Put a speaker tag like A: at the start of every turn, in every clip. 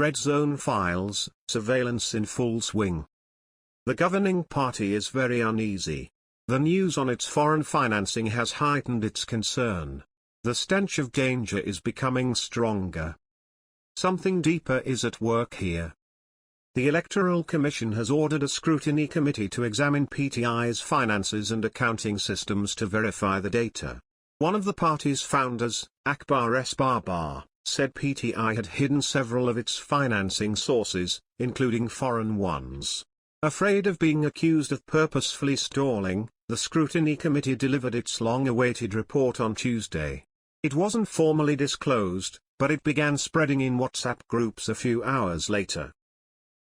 A: Red Zone files, surveillance in full swing. The governing party is very uneasy. The news on its foreign financing has heightened its concern. The stench of danger is becoming stronger. Something deeper is at work here. The Electoral Commission has ordered a scrutiny committee to examine PTI's finances and accounting systems to verify the data. One of the party's founders, Akbar S. Babar, said PTI had hidden several of its financing sources, including foreign ones. Afraid of being accused of purposefully stalling, the scrutiny committee delivered its long-awaited report on Tuesday. It wasn't formally disclosed, but it began spreading in WhatsApp groups a few hours later.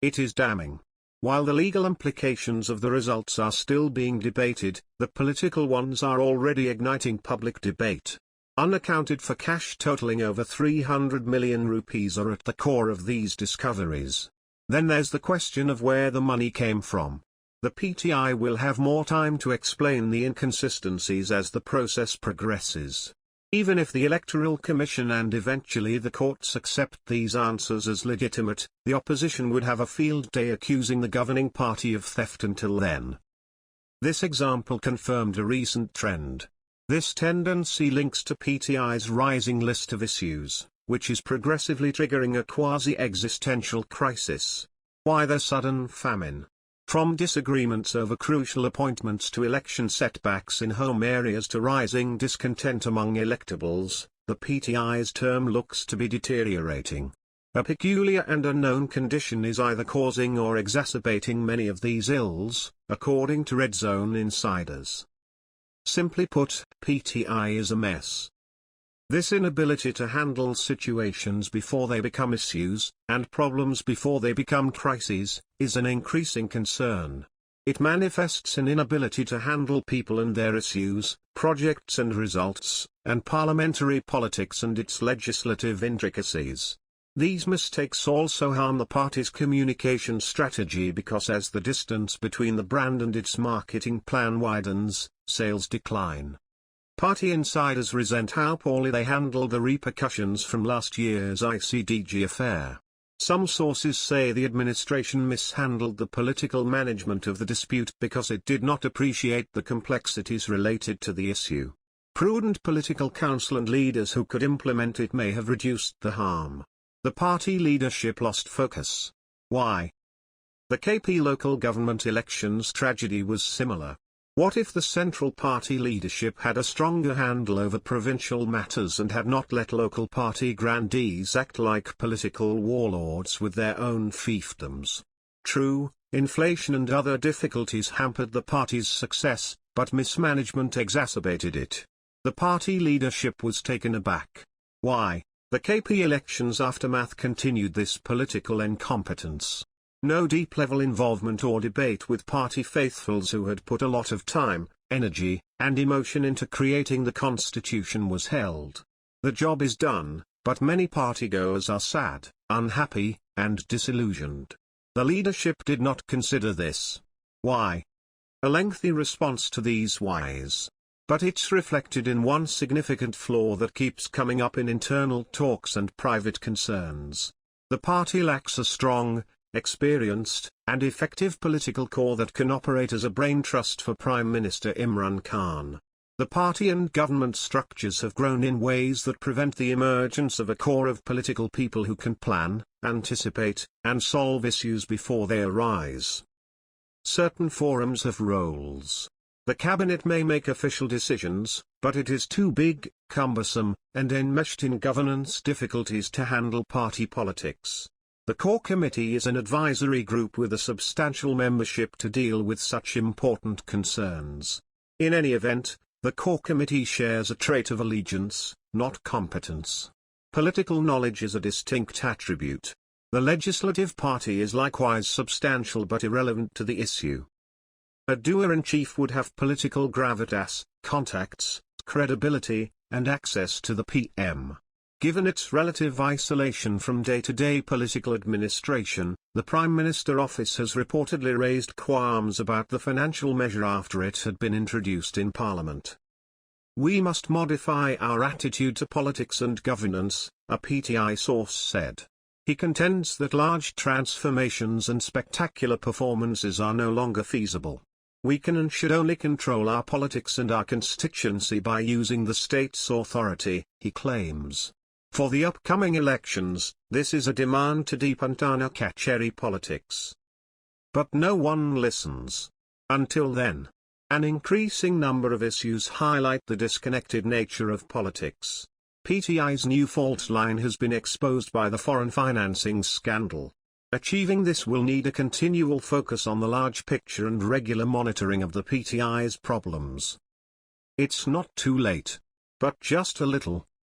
A: It is damning. While the legal implications of the results are still being debated, the political ones are already igniting public debate. Unaccounted for cash totaling over 300 million rupees are at the core of these discoveries. Then there's the question of where the money came from. The PTI will have more time to explain the inconsistencies as the process progresses. Even if the Electoral Commission and eventually the courts accept these answers as legitimate, the opposition would have a field day accusing the governing party of theft until then. This example confirmed a recent trend. This tendency links to PTI's rising list of issues, which is progressively triggering a quasi-existential crisis. Why the sudden famine? From disagreements over crucial appointments to election setbacks in home areas to rising discontent among electables, the PTI's term looks to be deteriorating. A peculiar and unknown condition is either causing or exacerbating many of these ills, according to Red Zone insiders. Simply put, PTI is a mess. This inability to handle situations before they become issues, and problems before they become crises, is an increasing concern. It manifests in inability to handle people and their issues, projects and results, and parliamentary politics and its legislative intricacies. These mistakes also harm the party's communication strategy because as the distance between the brand and its marketing plan widens, sales decline. Party insiders resent how poorly they handled the repercussions from last year's ICDG affair. Some sources say the administration mishandled the political management of the dispute because it did not appreciate the complexities related to the issue. Prudent political counsel and leaders who could implement it may have reduced the harm. The party leadership lost focus. Why? The KP local government elections tragedy was similar. What if the central party leadership had a stronger handle over provincial matters and had not let local party grandees act like political warlords with their own fiefdoms? True, inflation and other difficulties hampered the party's success, but mismanagement exacerbated it. The party leadership was taken aback. Why? The KP elections' aftermath continued this political incompetence. No deep-level involvement or debate with party faithfuls who had put a lot of time, energy, and emotion into creating the constitution was held. The job is done, but many partygoers are sad, unhappy, and disillusioned. The leadership did not consider this. Why? A lengthy response to these whys. But it's reflected in one significant flaw that keeps coming up in internal talks and private concerns. The party lacks a strong, experienced, and effective political core that can operate as a brain trust for Prime Minister Imran Khan. The party and government structures have grown in ways that prevent the emergence of a core of political people who can plan, anticipate, and solve issues before they arise. Certain forums have roles. The cabinet may make official decisions, but it is too big, cumbersome, and enmeshed in governance difficulties to handle party politics. The core committee is an advisory group with a substantial membership to deal with such important concerns. In any event, the core committee shares a trait of allegiance, not competence. Political knowledge is a distinct attribute. The legislative party is likewise substantial but irrelevant to the issue. A doer-in-chief would have political gravitas, contacts, credibility, and access to the PM. Given its relative isolation from day-to-day political administration, the Prime Minister office has reportedly raised qualms about the financial measure after it had been introduced in Parliament. We must modify our attitude to politics and governance, a PTI source said. He contends that large transformations and spectacular performances are no longer feasible. We can and should only control our politics and our constituency by using the state's authority, he claims. For the upcoming elections, this is a demand to deepen Unaccounted politics. But no one listens. Until then, an increasing number of issues highlight the disconnected nature of politics. PTI's new fault line has been exposed by the foreign financing scandal. Achieving this will need a continual focus on the large picture and regular monitoring of the PTI's problems. It's not too late. But just a little,